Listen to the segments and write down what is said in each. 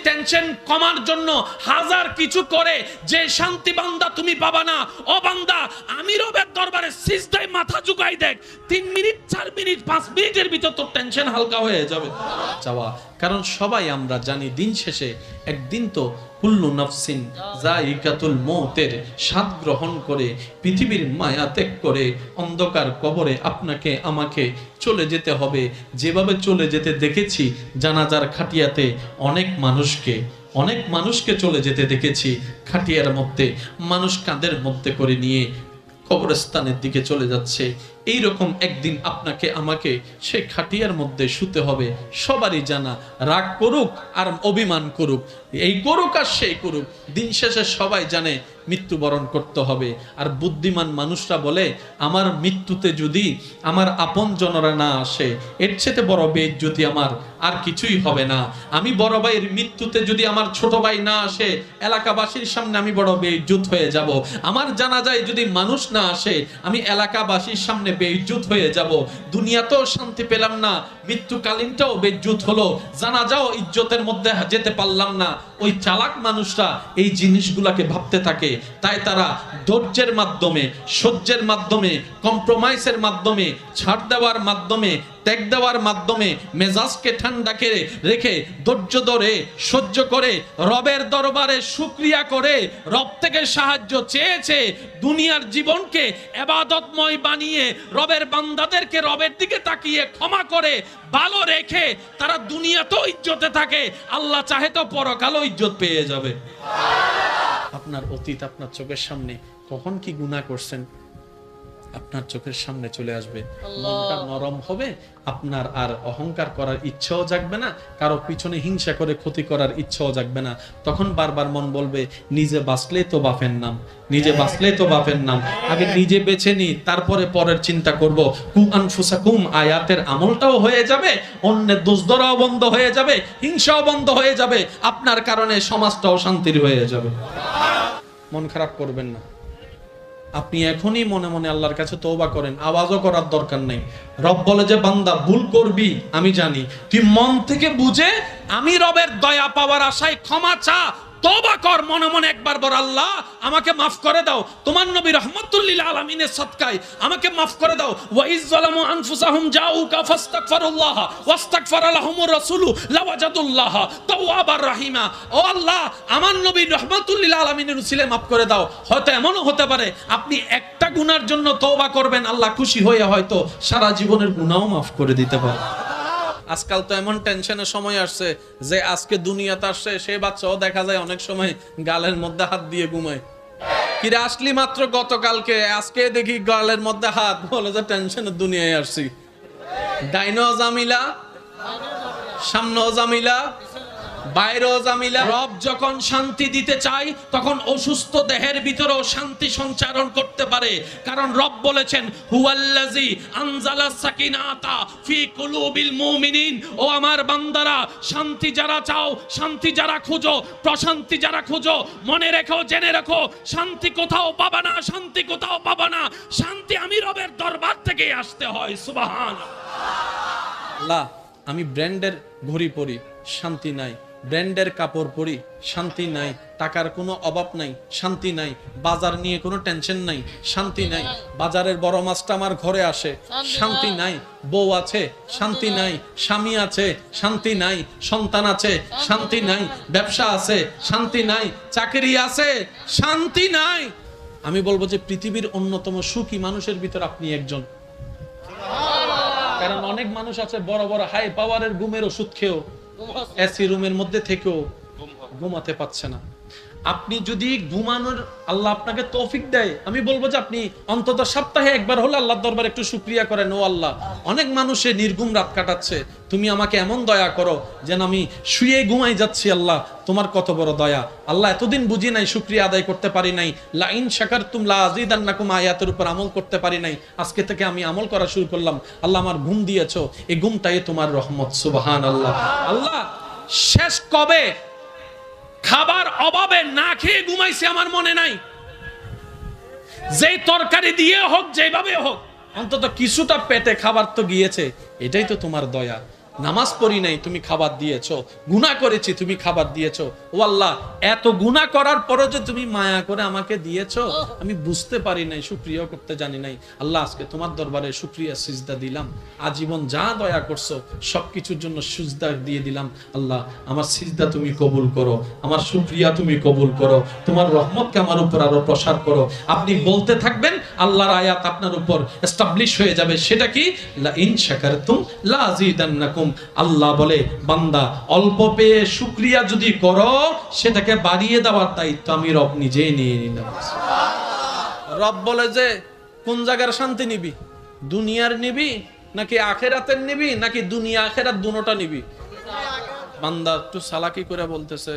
Tension কমার জন্য হাজার কিছু করে যে শান্তি বান্দা তুমি পাবা না। ও বান্দা, আমি রবের দরবারে সিজদায় মাথা ঝুঁকাই দেখ, 3 মিনিট 4 মিনিট 5 মিনিটের ভিতর তোর টেনশন হালকা হয়ে যাবে। চাওয়া, কারণ সবাই আমরা জানি দিন শেষে একদিন তো কুল্লু নাফসিন যায়িকাতুল মউতের স্বাদ গ্রহণ করে পৃথিবীর মায়া ত্যাগ করে অন্ধকার কবরে আপনাকে আমাকে চলে যেতে হবে। যেভাবে চলে যেতে দেখেছি জানাজার খাটিয়াতে অনেক মানুষকে চলে যেতে দেখেছি, খাটিয়ার মধ্যে মানুষ কাঁধের মধ্যে করে নিয়ে কবরস্থানের দিকে চলে যাচ্ছে। এই রকম একদিন আপনাকে আমাকে সেই খাটিয়ার মধ্যে শুতে হবে। সবারই জানা, রাগ করুক আর অভিমান করুক, এই করুক আর সেই করুক, দিন শেষে সবাই জানে মৃত্যুবরণ করতে হবে। আর বুদ্ধিমান মানুষরা বলে, আমার মৃত্যুতে যদি আমার আপনজনরা না আসে এর চেয়ে বড় বেইজ্জতি আমার আর কিছুই হবে না। আমি বড় ভাইয়ের মৃত্যুতে যদি আমার ছোট ভাই না আসে এলাকাবাসীর সামনে আমি বড় বেইজ্জত হয়ে যাব। আমার জানাজায় যদি মানুষ না আসে আমি এলাকাবাসীর সামনে বেইজ্জত হয়ে যাব। দুনিয়াতেও শান্তি পেলাম না, মৃত্যুকালীনটাও বেইজ্জত হলো, জানাজাও ইজ্জতের মধ্যে যেতে পারলাম না। ওই চালাক মানুষরা এই জিনিসগুলোকে ভাবতে থাকে, তাই তারা ধৈর্যের মাধ্যমে, সহ্যের মাধ্যমে, কম্প্রোমাইজের মাধ্যমে, ছাড় দেওয়ার মাধ্যমে, ত্যাগ দেওয়ার মাধ্যমে মেজাজকে ঠান্ডা করে রেখে ধৈর্য ধরে সহ্য করে রবের দরবারে শুকরিয়া করে রব থেকে সাহায্য চেয়েছে দুনিয়ার জীবনকে ইবাদতময় বানিয়ে রবের বান্দাদেরকে রবের দিকে তাকিয়ে ক্ষমা করে ভালো রেখে তারা দুনিয়াতেও ইজ্জতে থাকে, আল্লাহ চাহে তো পরকালও ইজ্জত পেয়ে যাবে। আপনার অতীত আপনার চোখের সামনে, কখন কি গুনাহ করছেন আপনার চোখের সামনে চলে আসবে। মনটা নরম হবে, আপনার আর অহংকার করার ইচ্ছাও জাগবে না, কারো পিছনে হিংসা করে ক্ষতি করার ইচ্ছাও জাগবে না। তখন বারবার মন বলবে, নিজে বাঁচলে তো বাপের নাম, নিজে বাঁচলে তো বাপের নাম, আগে নিজে বেঁচে নি তারপরে পরের চিন্তা করব। কু আনফুসাকুম আয়াতের আমলটাও হয়ে যাবে, অন্যের দোষ ধরাও বন্ধ হয়ে যাবে, হিংসাও বন্ধ হয়ে যাবে, আপনার কারণে সমাজটাও শান্তির হয়ে যাবে। মন খারাপ করবেন না, আপনি এখনই মনে মনে আল্লাহর কাছে তওবা করেন, আওয়াজও করার দরকার নেই। রব বলে যে বান্দা ভুল করবি আমি জানি, তুই মন থেকে বুঝে আমি রবের দয়া পাওয়ার আশায় ক্ষমা চা, তওবা কর মনে মনে একবার বল, আল্লাহ আমাকে মাফ করে দাও, তোমার নবী রাহমাতুল লিল আলামিনের সদকায় আমাকে মাফ করে দাও। ওয়া ইয যালামু আনফুসাহুম জাউকা ফাস্তাগফিরুল্লাহ ওয়াস্তাগফারা লাহুমুর রাসূলু লাওয়াজাদুল্লাহ তাওয়াবার রাহিমা। ও আল্লাহ, আমার নবী রাহমাতুল লিল আলামিনের উসিলে মাফ করে দাও। হয়তো এমনও হতে পারে আপনি একটা গুনার জন্য তওবা করবেন, আল্লাহ খুশি হয়ে হয়তো সারা জীবনের গুনাহও মাফ করে দিতে পারে। আজকাল তো এমন টেনশনের সময় আসছে যে আজকে দুনিয়াতে আসছে সে বাচ্চাও দেখা যায় অনেক সময় গালের মধ্যে হাত দিয়ে ঘুমায়। কিরে আসলি মাত্র গতকালকে, আজকে দেখি গালের মধ্যে হাত, বলে যে টেনশনের দুনিয়ায় আসছি। ডাইনও জামিলা, সামনেও জামিলা, বাইরেও জামিলা। রব যখন শান্তি দিতে চায় তখন অসুস্থ দেহের ভিতরেও শান্তি সঞ্চারণ করতে পারে, কারণ রব বলেছেন হুয়াল্লাযী আনজালাস সাকিনাতা ফি কুলুবিল মুমিনিন। ও আমার বান্দারা, শান্তি যারা চাও, শান্তি যারা খুঁজো, প্রশান্তি যারা খুঁজো, মনে রেখো, জেনে রাখো, শান্তি কোথাও পাবা না, শান্তি কোথাও পাবা না, শান্তি আমি রবের দরবার থেকে আসতে হয়। সুবহানাল্লাহ। আমি ব্র্যান্ডের ঘড়ি পরি, শান্তি নাই, ব্র্যান্ডের কাপড় পরি, শান্তি নাই, টাকার কোনো অভাব নাই, শান্তি নাই, বাজার নিয়ে কোনো টেনশন নাই, শান্তি নাই, বাজারের বড় মাছটা আমার ঘরে আসে, শান্তি নাই, বউ আছে, শান্তি নাই, স্বামী আছে, শান্তি নাই, সন্তান আছে, শান্তি নাই, ব্যবসা আছে, শান্তি নাই, চাকরি আছে, শান্তি নাই। আমি বলবো যে পৃথিবীর অন্যতম সুখী মানুষের ভিতর আপনি একজন। কারণ অনেক মানুষ আছে বড় বড় হাই পাওয়ারের ঘুমের ওষুধ খেয়েও, এসি রুমের মধ্যে থেকেও ঘুমাতে পারছে না। আপনি যদি ঘুমানোর আল্লাহ আপনাকে তৌফিক দেয়, আমি বলবো যে আপনি অন্তত সপ্তাহে একবার হলে আল্লাহর দরবারে একটু শুকরিয়া করেন, ও আল্লাহ অনেক মানুষে নির্ঘুম রাত কাটাচ্ছে, তুমি আমাকে এমন দয়া করো যেন আমি শুয়ে ঘুমাই যাচ্ছি। আল্লাহ তোমার কত বড় দয়া, আল্লাহ এতদিন বুঝি নাই, শুকরিয়া আদায় করতে পারি নাই, লা ইন শাকারতুম লা আযীদান্নাকুম আয়াতের উপর আমল করতে পারি নাই, আজকে থেকে আমি আমল করা শুরু করলাম। আল্লাহ আমার ঘুম দিয়েছো, এই ঘুমটাই তোমার রহমত। সুবহানাল্লাহ। আল্লাহ শেষ কবে খাবার অভাবে না খেয়ে ঘুমাইছে আমার মনে নাই, যেই তরকারি দিয়ে হোক, যেভাবে হোক, অন্তত কিছুটা পেটে খাবার তো গিয়েছে, এটাই তো তোমার দয়া। নামাজ পড়ি নাই, তুমি খাবার দিয়েছো। গুনাহ করেছি, তুমি খাবার দিয়েছো। ও আল্লাহ, এত গুনাহ করার পরও যে তুমি মায়া করে আমাকে দিয়েছো, আমি বুঝতে পারি নাই, শুকরিয়া করতে জানি নাই। আল্লাহ, আজকে তোমার দরবারে শুকরিয়া সিজদা দিলাম। আজীবন যা দয়া করছো সবকিছুর জন্য সিজদা দিয়ে দিলাম। আল্লাহ, আমার সিজদা তুমি কবুল করো, আমার শুকরিয়া তুমি কবুল করো, তোমার রহমতকে আমার উপর আরো প্রসার করো। আপনি বলতে থাকবেন, আল্লাহর আয়াত আপনার উপর এস্টাবলিশ হয়ে যাবে। সেটা কি? লা ইন শাকারতুম লা আযীদান্নাকুম। আল্লাহ বলে, বান্দা অল্প পেয়ে শুকরিয়া যদি করো, সেটাকে বাড়িয়ে দেওয়ার দায়িত্ব আমি রব নিজেই নিয়ে নিলাম। রব বলে যে, কোন জায়গার শান্তি নিবি? দুনিয়ার নিবি নাকি আখেরাতের নিবি, নাকি দুনিয়া আখেরাত দুটোটা নিবি? বান্দা একটু চালাকি করে বলতেছে,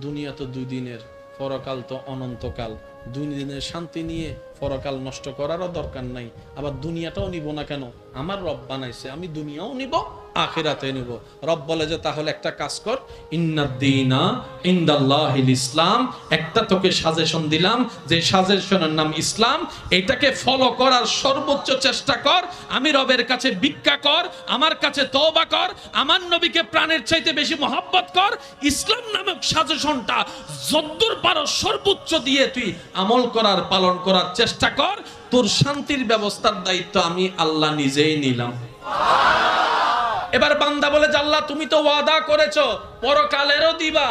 দুনিয়া তো 2 দিনের, পরকাল তো অনন্তকাল। 2 দিনের শান্তি নিয়ে পরকাল নষ্ট করারও দরকার নাই। আবার দুনিয়াটাও নিব না কেন? আমার রব বানাইছে, আমি দুনিয়াও নিব, আখিরাতে নিব। রব বলে যে, তাহলে একটা কাজ কর, ইন্নাদ-দীনা ইনদাল্লাহিল ইসলাম। একটা তোকে সাজেশন দিলাম, যে সাজেশনের নাম ইসলাম। এটাকে ফলো করার সর্বোচ্চ চেষ্টা কর। আমি রবের কাছে ভিক্ষা কর, আমার কাছে তওবা কর, আমার নবীকে প্রাণের চাইতে বেশি মহব্বত কর। ইসলাম নামক সাজেশনটা যদ্দূর পারো সর্বোচ্চ দিয়ে তুই আমল করার, পালন করার চেষ্টা কর। তোর শান্তির ব্যবস্থার দায়িত্ব আমি আল্লাহ নিজেই নিলাম। এবার বান্দা বলে, আল্লাহ তুমি তো ওয়াদা করেছো পরকালেরও দিবা,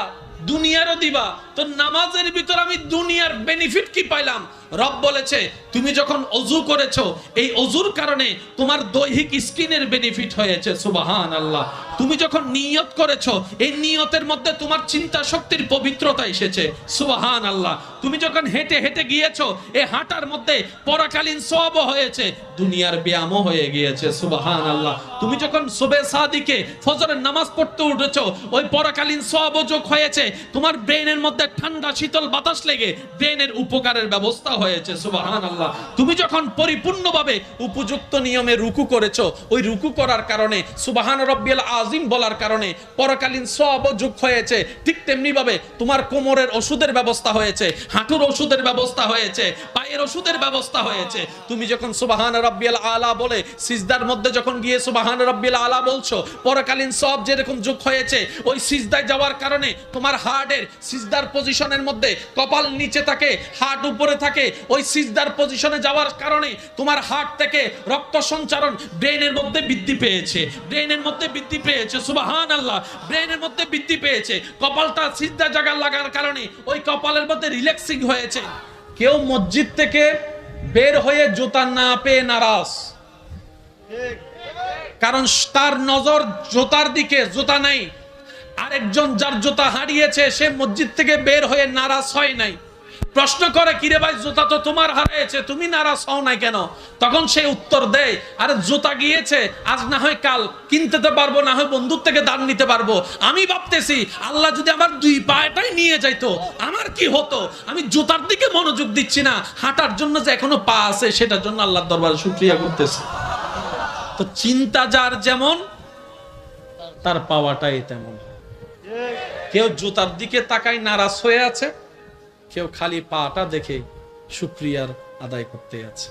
দুনিয়ারও দিবা, তো নামাজের ভিতর আমি দুনিয়ার বেনিফিট কি পাইলাম? রব বলেছে, তুমি যখন ওযু করেছো, এই ওযুর কারণে তোমার দৈহিক স্কিনের বেনিফিট হয়েছে। সুবহানাল্লাহ। তুমি যখন নিয়ত করেছো, এই নিয়তের মধ্যে তোমার চিন্তা শক্তির পবিত্রতা এসেছে। সুবহানাল্লাহ। তুমি যখন হেঁটে হেঁটে গিয়েছো, এই হাঁটার মধ্যে পরকালীন সওয়াবও হয়েছে, দুনিয়ার ব্যায়ামও হয়ে গিয়েছে। সুবহানাল্লাহ। তুমি যখন সুবহে সাদিকে ফজরের নামাজ পড়তে উঠেছো, ওই পরকালীন সওয়াবও যোগ হয়েছে। তোমার ব্রেনের মধ্যে ঠান্ডা শীতল বাতাস লেগে ব্রেনের উপকারের ব্যবস্থা হয়েছে। সুবহানাল্লাহ। তুমি যখন পরিপূর্ণভাবে উপযুক্ত নিয়মে রুকু করেছো, ওই রুকু করার কারণে, সুবহান রাব্বিয়াল আযীম বলার কারণে পরকালীন সওয়াবও যোগ হয়েছে। ঠিক তেমনি ভাবে তোমার কোমরের ওষুধের ব্যবস্থা হয়েছে, হাঁটুর ওষুধের ব্যবস্থা হয়েছে, পায়ের ওষুধের ব্যবস্থা হয়েছে। তুমি যখন সুবহান রাব্বিয়াল আলা বলে সিজদার মধ্যে যখন গিয়ে সুবহান রাব্বিয়াল আলা বলছো, পরকালীন সওয়াব যেরকম যোগ হয়েছে, ওই সিজদায় যাওয়ার কারণে তোমার হার্টের সিজদার পজিশনের মধ্যে কপাল নিচে থাকে, হার্ট উপরে থাকে। ওই সিজদার পজিশনে যাওয়ার কারণে তোমার হার্ট থেকে রক্ত সঞ্চারণ ব্রেনের মধ্যে বৃদ্ধি পেয়েছে, ব্রেনের মধ্যে বৃদ্ধি পেয়েছে। সুবহানাল্লাহ। ব্রেনের মধ্যে বৃদ্ধি পেয়েছে। কপালটা সিজদা জায়গা লাগার কারণে ওই কপালের মধ্যে রিল্যাক্সিং হয়েছে। কেউ মসজিদ থেকে বের হয়ে জুতা না পেয়ে নারাজ, কারণ তার নজর জুতার দিকে, জুতা নাই। আরেকজন যার জুতা হারিয়েছে, সে মসজিদ থেকে বের হয়ে নারাজ হয় নাই। প্রশ্ন করে, কিরে ভাই, জুতা তো তোমার হারিয়েছে, তুমি নারাজ হও নাই কেন? তখন সে উত্তর দেয়, আরে জুতা গিয়েছে, আজ না হয় কাল কিনতে তো পারবো, না হয় বন্ধুর থেকে দান নিতে পারবো। আমি ভাবতেছি, আল্লাহ যদি আমার 2 পাটাই নিয়ে যাইতো আমার কি হতো? আমি জুতার দিকে মনোযোগ দিচ্ছি না, হাঁটার জন্য যে এখনো পা আছে সেটার জন্য আল্লাহর দরবারে শুকরিয়া করতেছি। তো চিন্তা যার যেমন, তার পাওয়াটাই তেমন। কেউ জুতার দিকে তাকায় নারাজ হয়ে আছে, কেউ খালি পাটা দেখে শুকরিয়ার আদায় করতে আছে।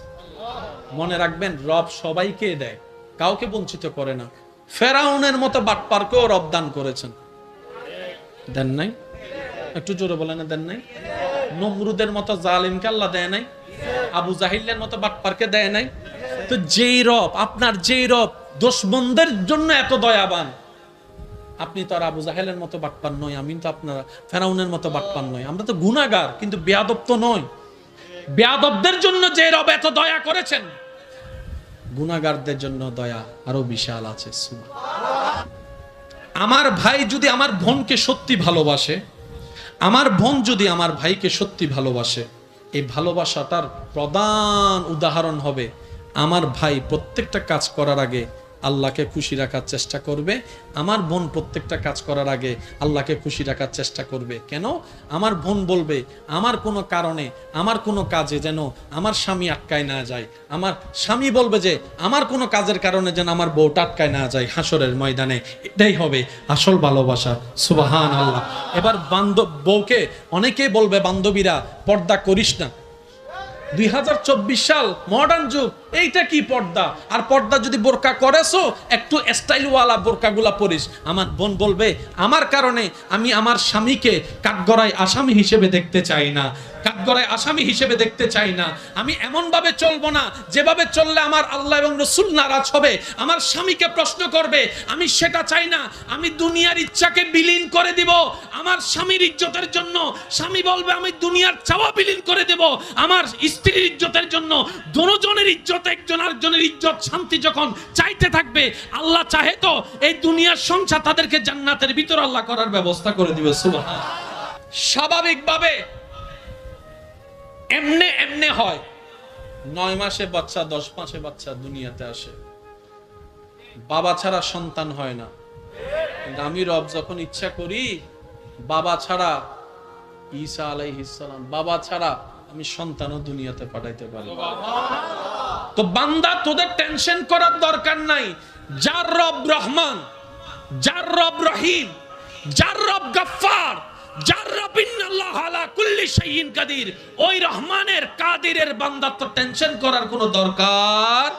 মনে রাখবেন, রব সবাইকে দেয়, কাউকে বঞ্চিত করে না। ফেরাউনের মতো বাটপারকেও রব দান করেছেন, দেন নাই? একটু জোরে বলেন, দেন নাই? নমরুদের মতো জালিমকে আল্লাহ দেয় নাই? আবু জাহিলের মতো বাটপারকে দেয় নাই? তো যেই রব, আপনার যেই রব দুশমনদের জন্য এত দয়াবান, আপনি তো আর আবু জাহেলের মতো বাটপার নয়, আমি তো আপনার ফেরাউনের মতো বাটপার নয়। আমরা তো গুনাহগার, কিন্তু বেয়াদব তো নয়। বেয়াদবদের জন্য যে রব এত দয়া করেছেন, গুনাহগারদের জন্য দয়া আরো বিশাল আছে। আমার ভাই যদি আমার বোনকে সত্যি ভালোবাসে, আমার বোন যদি আমার ভাইকে সত্যি ভালোবাসে, এই ভালোবাসাটার প্রধান উদাহরণ হবে, আমার ভাই প্রত্যেকটা কাজ করার আগে আল্লাহকে খুশি রাখার চেষ্টা করবে, আমার বোন প্রত্যেকটা কাজ করার আগে আল্লাহকে খুশি রাখার চেষ্টা করবে। কেন? আমার বোন বলবে, আমার কোনো কারণে, আমার কোনো কাজে যেন আমার স্বামী আটকায় না যায়। আমার স্বামী বলবে যে আমার কোনো কাজের কারণে যেন আমার বউটা আটকায় না যায় হাসরের ময়দানে। এটাই হবে আসল ভালোবাসা। সুবহানাল্লাহ। এবার বউকে অনেকেই বলবে, বান্ধবীরা, পর্দা করিস না, 2024 সাল, মডার্ন যুগ, এইটা কি পর্দা? আর পর্দা যদি বোরকা করেছো, একটু স্টাইলওয়ালা বোরকাগুলা পরিস। আমার বোন বলবে, আমার কারণে আমি আমার স্বামীকে কাঠগড়ায় আসামি হিসেবে দেখতে চাই না, কাঠগড়ায় আসামি হিসেবে দেখতে চাই না। আমি এমন ভাবে চলবো না যেভাবে চললে আমার আল্লাহ এবং রাসূল নারাজ হবে, আমার স্বামীকে প্রশ্ন করবে। আমি সেটা চাই না। আমি দুনিয়ার ইচ্ছাকে বিলীন করে দিব আমার স্বামীর ইজ্জতের জন্য। স্বামী বলবে আমি দুনিয়ার চাওয়া বিলীন করে দেব আমার স্ত্রীর ইজ্জতের জন্য। দুজনের ইজ্জত, একজন আরেকজনের ইজ্জত, শান্তি যখন চাইতে থাকবে, আল্লাহ চাহে তো এই দুনিয়ার সংসার তাদেরকে জান্নাতের ভিতর আল্লাহ করার ব্যবস্থা করে দিবে। সুবহান। স্বাভাবিকভাবে এমনে এমনে হয়, 9 মাসে বাচ্চা, 10 মাসে বাচ্চা দুনিয়াতে আসে, বাবা ছাড়া সন্তান হয় না। কিন্তু আমি রব যখন ইচ্ছা করি, বাবা ছাড়া, ঈসা আলাইহিস সালাম বাবা ছাড়া আমি সন্তানও দুনিয়াতে পাঠাইতে পারি। তো বান্দা, তোদের টেনশন করার দরকার নাই। যার রব রহমান, যার রব রহিম, যার রব গফফার, যার রব ইন্নাল্লাহ আলা কুল্লি শাইইন কাদির, ওই রহমানের কাদিরের বান্দা তো টেনশন করার কোনো দরকার।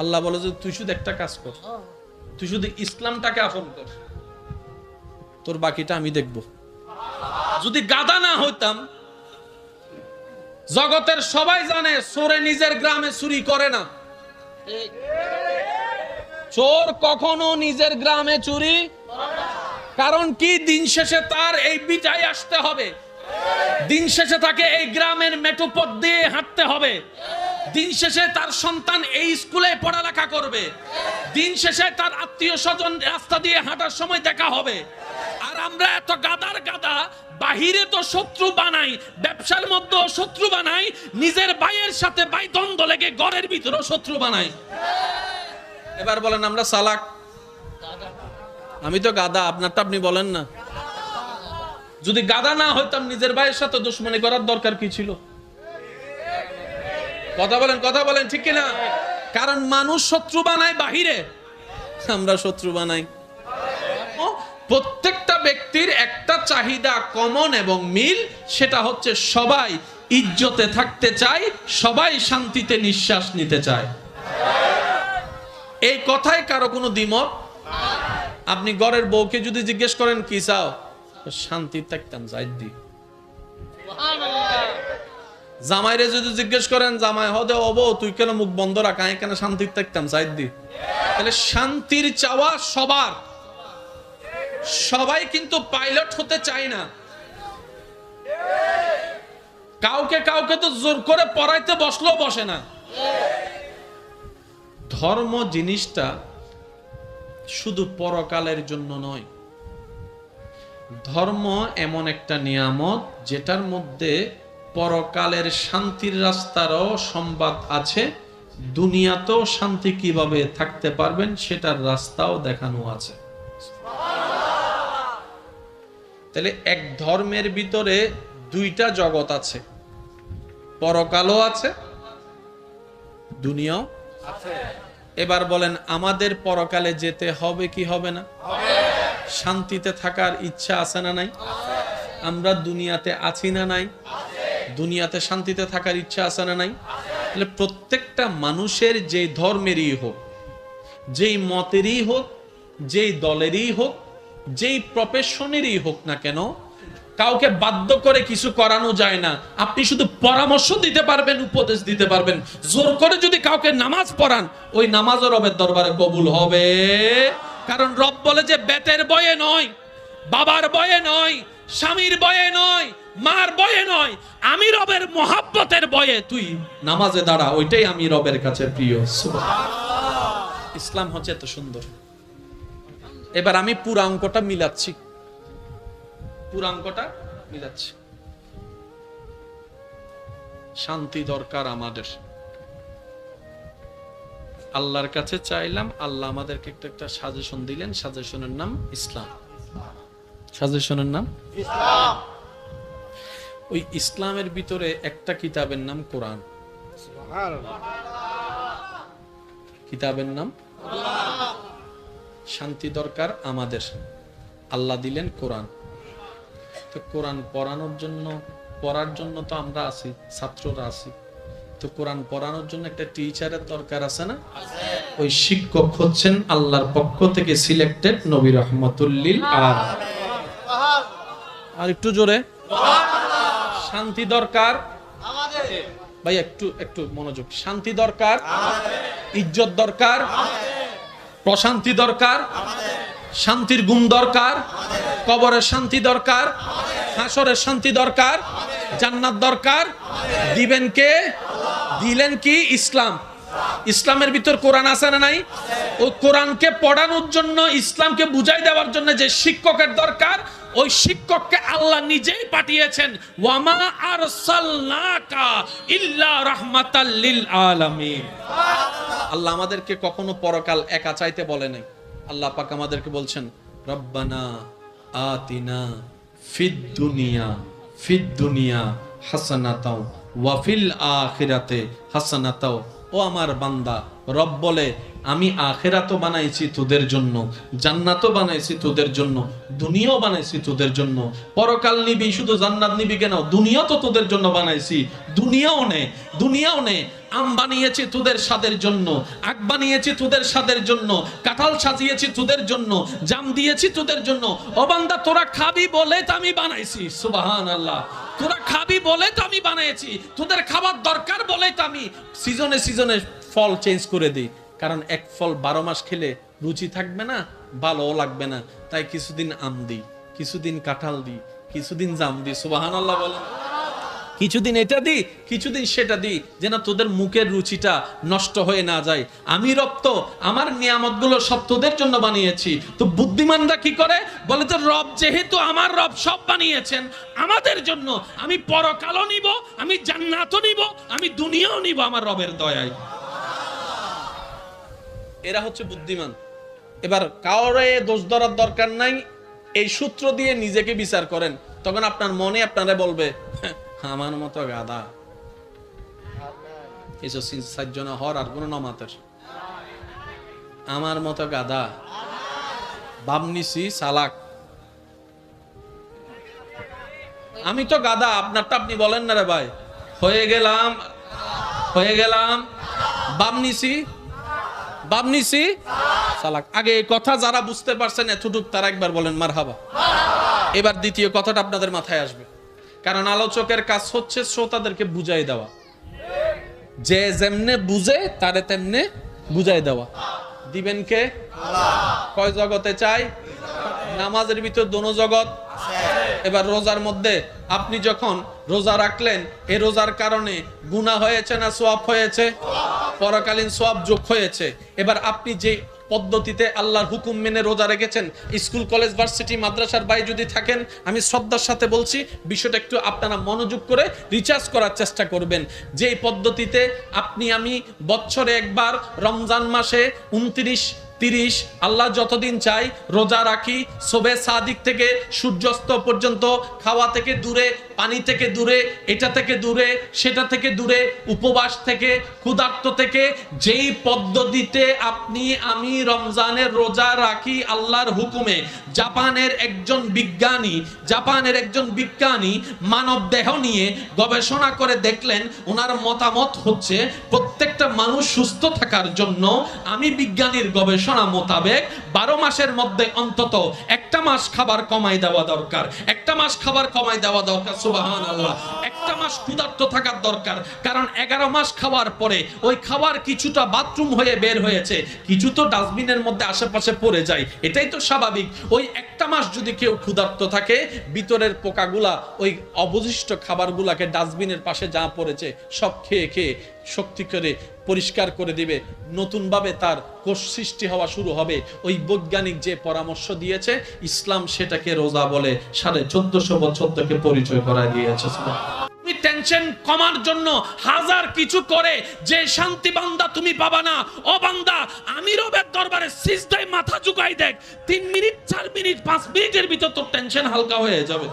আল্লাহ বলে যে তুই শুধু একটা কাজ কর, তুই শুধু ইসলামটাকে আপন কর, তোর বাকিটা আমি দেখব। যদি গাদা না হইতাম, জগতের সবাই জানে চোরে নিজের গ্রামে চুরি করে না। চোর কখনো নিজের গ্রামে চুরি, কারণ কি, দিন শেষে তার এই বিটায় আসতে হবে, দিন শেষে তাকে এই গ্রামের মেঠো পথ দিয়ে হাঁটতে হবে, দিন শেষে তার সন্তান এই স্কুলে পড়ালেখা করবে, দিন শেষে তার আত্মীয় স্বজন রাস্তা দিয়ে হাঁটার সময় দেখা হবে। আর আমরা এত গাদার গাদা, বাহিরে তো শত্রু বানাই, ব্যবসার মধ্যেও শত্রু বানাই, নিজের ভাইয়ের সাথে ভাই দ্বন্দ্ব লেগে ঘরের ভিতরেও শত্রু বানাই। এবার বলেন আমরা চালাক? আমি তো গাদা, আপনারটা আপনি বলেন না। যদি গাদা না হইতাম, নিজের ভাইয়ের সাথে দুশমনি করার দরকার কি ছিল? কথা বলেন, কথা বলেন, ঠিক কিনা? কারণ মানুষ শত্রু বানায় বাহিরে, আমরা শত্রু বানাই। প্রত্যেকটা ব্যক্তির একটা চাহিদা কমন এবং মিল, সেটা হচ্ছে সবাই ইজ্জতে থাকতে চায়, সবাই শান্তিতে নিঃশ্বাস নিতে চায়। এই কথায় কারো কোনো দ্বিমত? আপনি ঘরের বউকে যদি জিজ্ঞেস করেন কি চাও, শান্তি থাকতাম যাইদি। জামাইরে যদি জিজ্ঞেস করেন জামাই হদে ও বউ তুই কেন মুখ বন্ধ রাখা, কেন শান্তি থাকতাম যাইদি। তাহলে শান্তির চাওয়া সবার, সবাই কিন্তু পাইলট হতে চায় না। কাউকে কাউকে তো জোর করে পড়াইতে বসলেও বসে না। ধর্ম জিনিসটা শুধু পরকালের জন্য নয়, ধর্ম এমন একটা নিয়ামত যেটার মধ্যে পরকালের শান্তির রাস্তারও সংবাদ আছে, দুনিয়াতেও শান্তি কিভাবে থাকতে পারবেন সেটার রাস্তাও দেখানো আছে। তাহলে এক ধর্মের ভিতরে দুইটা জগৎ আছে, পরকালও আছে, দুনিয়াও আছে। এবার বলেন আমাদের পরকালে যেতে হবে কি হবে না? শান্তিতে থাকার ইচ্ছা আছে না নাই? আমরা দুনিয়াতে আছি না নাই? দুনিয়াতে শান্তিতে থাকার ইচ্ছা আছে না নাই? তাহলে প্রত্যেকটা মানুষের যেই ধর্মেরই হোক, যেই মতেরই হোক, যেই দলেরই হোক, যেই প্রফেশনেরই হোক না কেন, কাউকে বাধ্য করে কিছু করানো যায় না। আপনি শুধু পরামর্শ দিতে পারবেন, উপদেশ দিতে পারবেন। জোর করে যদি কাউকে নামাজ পড়ান, ওই নামাজও রবের দরবারে কবুল হবে। কারণ রব বলে যে বেতের বয়ে নয়, বাবার বয়ে নয়, স্বামীর বয়ে নয়, মার বয়ে নয়, আমি রবের মহাব্বতের বয়ে তুই নামাজে দাঁড়া, ওইটাই আমি রবের কাছে প্রিয়। সুবহানাল্লাহ। ইসলাম হচ্ছে এত সুন্দর। এবার আমি পুরা অঙ্কটা মিলাচ্ছি, পুরা অঙ্কটা মিলাচ্ছি। শান্তি দরকার আমাদের, আল্লাহর কাছে চাইলাম, আল্লাহ আমাদেরকে একটা সাজেশন দিলেন, সাজেশনের নাম ইসলাম। সাজেশনের নাম ইসলাম। ওই ইসলামের ভিতরে একটা কিতাবের নাম কোরআন। কিতাবের নাম শান্তি দরকার আমাদের, আল্লাহ দিলেন কোরআন। তো কোরআন পড়ানোর জন্য পড়ার জন্য তো আমরা আছি, ছাত্ররা আছি, তো কোরআন পড়ানোর জন্য একটা টিচারের দরকার আছে না? ওই শিক্ষক হচ্ছেন আল্লাহর পক্ষ থেকে সিলেক্টেড নবী রাহমাতুল্লিল আলামিন। আর একটু জোরে শান্তি দরকার আমাদের ভাই, একটু একটু মনোযোগ। শান্তি দরকার, ইজ্জত দরকার, প্রশান্তি দরকার, শান্তির গুণ দরকার, কবরের শান্তি দরকার, হাসরের শান্তি দরকার, জান্নাত দরকার। দিবেন কে? দিলেন কি? ইসলাম। ইসলামের ভিতর কোরআন আছে না নাই? ওই কোরআনকে পড়ানোর জন্য, ইসলামকে বুঝাই দেওয়ার জন্য যে শিক্ষকের দরকার, ওই শিক্ষককে আল্লাহ নিজেই পাঠিয়েছেন। ওয়ামা আরসালনাকা ইল্লা রাহমাতাল লিল আলামিন। আল্লাহ আমাদেরকে কখনো পরকাল একা চাইতে বলে নাই। আল্লাহ পাক আমাদেরকে বলছেন, রব্বানা আতিনা ফিদ দুনিয়া হাসানাতাও ওয়া ফিল আখিরাতে হাসানাতাও। ও আমার বান্দা, রব বলে আমি আখিরাতও বানাইছি তোদের জন্য, জান্নাতও বানাইছি তোদের জন্য, দুনিয়াও বানাইছি তোদের জন্য। পরকাল নিবি, শুধু জান্নাত নিবি কেন? দুনিয়া তো তোদের জন্য বানাইছি, দুনিয়াও নে। আম বানিয়েছি তোদের স্বাদের জন্য, আগ বানিয়েছি তোদের স্বাদের জন্য, কাঁঠাল সাজিয়েছি তোদের জন্য, জাম দিয়েছি তোদের জন্য। ও বান্দা, তোরা খাবি বলে তো আমি বানাইছি। সুবহানাল্লাহ। তোরা খাবি বলে তো আমি বানাইছি, তোদের খাবার দরকার বলে তো আমি সিজনে সিজনে ফল চেঞ্জ করে দিই। কারণ এক ফল 12 মাস খেলে রুচি থাকবে না, ভালোও লাগবে না। তাই কিছুদিন আম দিই, কিছুদিন কাঁঠাল দিই, কিছুদিন জাম দিই। সুবহানাল্লাহ বলেন। কিছুদিন এটা দিই, কিছুদিন সেটা দিই, যেন তোদের মুখের রুচিটা নষ্ট হয়ে না যায়। আমি রব তো আমার নিয়ামতগুলো সব তোদের জন্য বানিয়েছি। তো বুদ্ধিমানরা কি করে? বলে তো রব যেহেতু আমার রব সব বানিয়েছেন আমাদের জন্য, আমি পরকালও নিব, আমি জান্নাতও নিব, আমি দুনিয়াও নিব আমার রবের দয়ায়। এরা হচ্ছে বুদ্ধিমান। এবার কাউরে দোষ ধরার দরকার নাই, এই সূত্র দিয়ে নিজেকে বিচার করেন, তখন আপনার মনে আপনারা বলবে আমার মতো গাদা এসো সাতজন হর আর কোন নমাতের, আমার মতো গাদা বামনিসি চালাক, আমি তো গাদা, আপনারটা আপনি বলেন না রে ভাই। হয়ে গেলাম বামনিসি চালাক। আগে এই কথা যারা বুঝতে পারছেন এতটুক, তারা একবার বলেন মারহাবা। এবার দ্বিতীয় কথাটা আপনাদের মাথায় আসবে, কারণ আলোচকের কাজ হচ্ছে শ্রোতাদেরকে বুঝাই দেওয়া। যে যেমনে বুঝে তারে তেমনে বুঝাই দেওয়া। দিবেন কে? কয় জগতে চাই? নামাজের ভিতর দোনো জগৎ। এবার রোজার মধ্যে আপনি যখন রোজা রাখলেন, এই রোজার কারণে গুনাহ হয়েছে না সওয়াব হয়েছে? পরকালীন সওয়াব যোগ হয়েছে। এবার আপনি যে পদ্ধতিতে আল্লাহর হুকুম মেনে রোজা রেখেছেন, স্কুল কলেজ ভার্সিটি মাদ্রাসার বাইরে যদি থাকেন, আমি শ্রদ্ধার সাথে বলছি বিষয়টা একটু আপনারা মনোযোগ করে রিচার্জ করার চেষ্টা করবেন। যেই পদ্ধতিতে আপনি আমি বছরে একবার রমজান মাসে 29, 30 আল্লাহ যতদিন চাই রোজা রাখি, শোবে সাদিক থেকে সূর্যাস্ত পর্যন্ত, খাওয়া থেকে দূরে, পানি থেকে দূরে, এটা থেকে দূরে, সেটা থেকে দূরে, উপবাস থেকে, ক্ষুধার্ত থেকে, যেই পদ্ধতিতে আপনি আমি রমজানের রোজা রাখি আল্লাহর হুকুমে, জাপানের একজন বিজ্ঞানী মানব দেহ নিয়ে গবেষণা করে দেখলেন, ওনার মতামত হচ্ছে প্রত্যেকটা মানুষ সুস্থ থাকার জন্য আমি বিজ্ঞানীর গবেষণা মোতাবেক 12 মাসের মধ্যে অন্তত একটা মাস খাবার কমাই দেওয়া দরকার, সুবহানাল্লাহ। একটা মাস ক্ষুধার্ত থাকার দরকার, কারণ 11 মাস খাওয়ার পরে ওই খাবার কিছুটা বাথরুম হয়ে বের হয়েছে, কিছু তো ডাস্টবিনের মধ্যে আশেপাশে পড়ে যায়, এটাই তো স্বাভাবিক। ওই একটা মাস যদি কেউ ক্ষুধার্ত থাকে, ভিতরের পোকাগুলা ওই অবশিষ্ট খাবারগুলাকে ডাস্টবিনের পাশে যা পড়েছে সব খেয়ে শক্তি করে পরিষ্কার করে দিবে, নতুন ভাবে তার কোষ সৃষ্টি হওয়া শুরু হবে। ওই বৈজ্ঞানিক যে পরামর্শ দিয়েছে, ইসলাম সেটাকে রোজা বলে 1450 বছর থেকে পরিচয় করায় দিয়েছে। তুমি টেনশন কমার জন্য হাজার কিছু করে যে শান্তি বান্দা তুমি পাবা না। ও বান্দা, আমি রবের দরবারে সিজদায় মাথা ঝুঁকাই দেখ, 3 মিনিট 4 মিনিট 5 মিনিটের ভিতর তোর টেনশন হালকা হয়ে যাবে।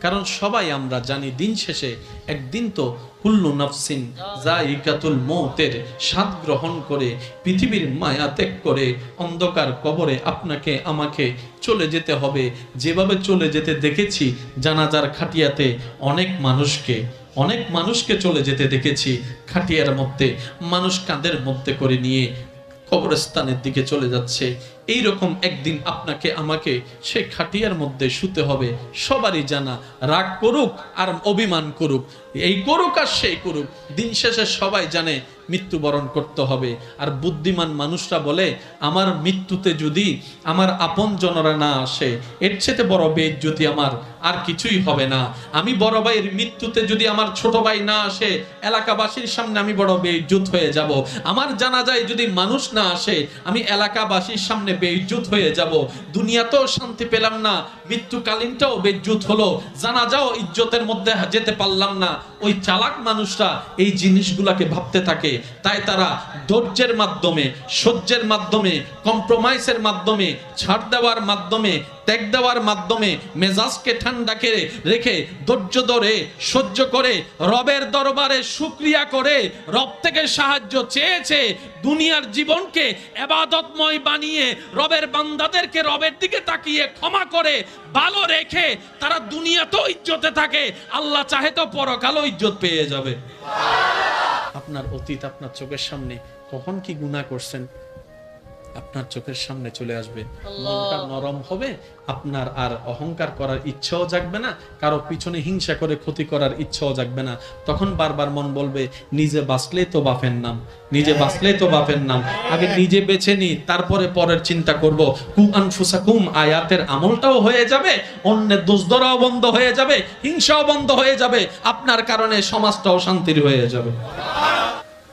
কারণ সবাই আমরা জানি দিন শেষে একদিন তো কুল্লু নাফসিন যায়িকাতুল মৌতের স্বাদ গ্রহণ করে পৃথিবীর মায়া ত্যাগ করে অন্ধকার কবরে আপনাকে আমাকে চলে যেতে হবে। যেভাবে চলে যেতে দেখেছি জানাজার খাটিয়াতে অনেক মানুষকে চলে যেতে দেখেছি, খাটিয়ার মধ্যে মানুষ কাঁধের মধ্যে করে নিয়ে কবরস্থানের দিকে চলে যাচ্ছে। এই রকম একদিন আপনাকে আমাকে সে খাটিয়ার মধ্যে শুতে হবে। সবারই জানা, রাগ করুক আর অভিমান করুক, এই করুক আর সেই করুক, দিন শেষে সবাই জানে মৃত্যুবরণ করতে হবে। আর বুদ্ধিমান মানুষরা বলে আমার মৃত্যুতে যদি আমার আপন জনরা না আসে এর চেয়ে বড় বেইজ্জতি আমার আর কিছুই হবে না। আমি বড় ভাইয়ের মৃত্যুতে যদি আমার ছোট ভাই না আসে এলাকাবাসীর সামনে আমি বড় বেইজ্জত হয়ে যাব। আমার জানাজায় যদি মানুষ না আসে আমি এলাকাবাসীর সামনে বেইজ্জত হয়ে যাব। দুনিয়াতেও শান্তি পেলাম না, মৃত্যুকালীনটাও বেইজ্জত হলো, জানাজাও ইজ্জতের মধ্যে যেতে পারলাম না। ওই চালাক মানুষরা এই জিনিসগুলোকে ভাবতে থাকে, তাই তারা ধৈর্যের মাধ্যমে, সহ্যের মাধ্যমে, কম্প্রোমাইজের মাধ্যমে, ছাড় দেওয়ার মাধ্যমে, ত্যাগ দেওয়ার মাধ্যমে মেজাজকে ঠান্ডা করে রেখে ধৈর্য ধরে সহ্য করে রবের দরবারে শুকরিয়া করে রব থেকে সাহায্য চেয়েছে দুনিয়ার জীবনকে ইবাদতময় বানিয়ে রবের বান্দাদেরকে রবের দিকে তাকিয়ে ক্ষমা করে ভালো রেখে তারা দুনিয়াতেও ইজ্জতে থাকে, আল্লাহ চাহে তো পরকালও ইজ্জত পেয়ে যাবে। আপনার অতীত আপনার চোখের সামনে, কখন কি গুনাহ করছেন আপনার চোখের সামনে চলে আসবে। মনটা নরম হবে, আপনার আর অহংকার করার ইচ্ছাও জাগবে না, কারো পিছনে হিংসা করে ক্ষতি করার ইচ্ছাও জাগবে না। তখন বারবার মন বলবে নিজে বাঁচলে তো বাপের নাম, নিজে বাঁচলে তো বাপের নাম, আগে নিজে বেঁচে নি তারপরে পরের চিন্তা করব। কু আনফুসাকুম আয়াতের আমলটাও হয়ে যাবে, অন্যের দোষ ধরাও বন্ধ হয়ে যাবে, হিংসাও বন্ধ হয়ে যাবে, আপনার কারণে সমাজটাও শান্তির হয়ে যাবে।